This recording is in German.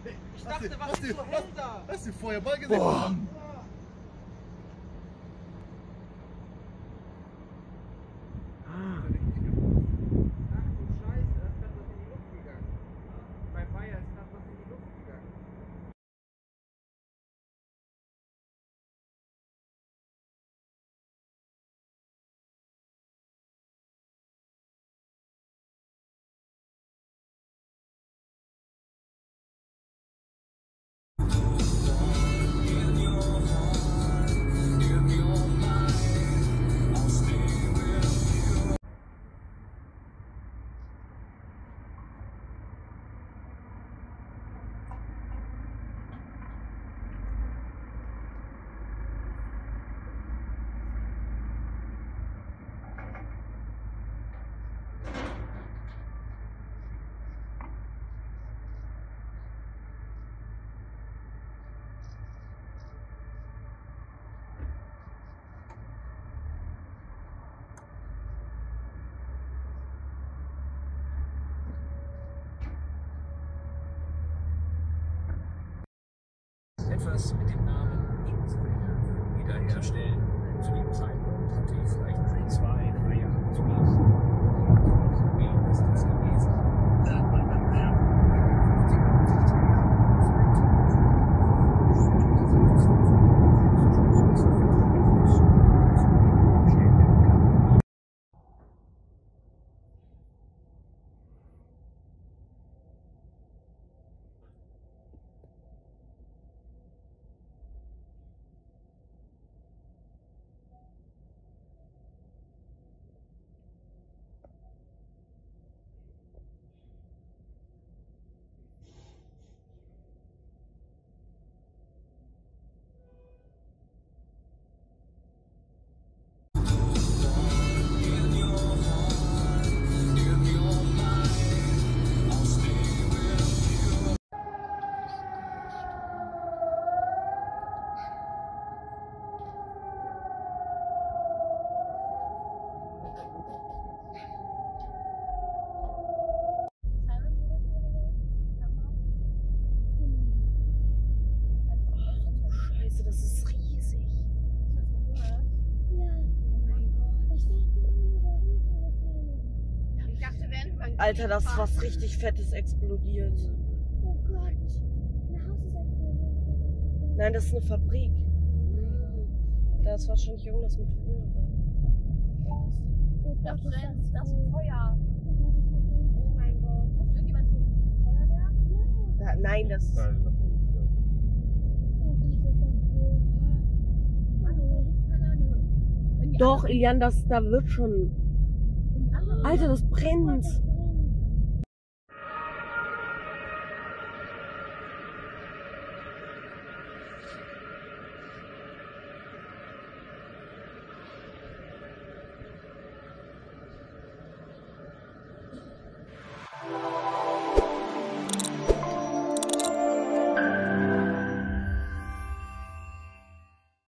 Ich dachte, was ist so hell da? Hast du den Feuerball gesehen? Boah. Ach du Scheiße, das ist gerade was in die Luft gegangen. Bei Bayer ist gerade was in die Luft gegangen. Etwas mit dem Namen Insel wiederherstellen. Zu dem Zeitpunkt hatte ich vielleicht 1, 2, 3 Jahre zu leben. Wie ist das gewesen? Scheiße, das ist riesig. Ja. Oh mein Gott. Ich dachte, wenn wir Alter, das ist was richtig Fettes explodiert. Oh Gott. Ein Haus ist explodiert. Nein, das ist eine Fabrik. Da ist wahrscheinlich irgendwas mit Öl. Das brennt, das Feuer. Oh mein Gott. Ruft irgendjemand zur Feuerwehr? Ja. Nein, das ist... Nein, nach oben, ja. Oh Gott, ist das blöd. Keine Ahnung. Wenn die Doch, Ilian, da wird schon... anderen- Alter, das brennt.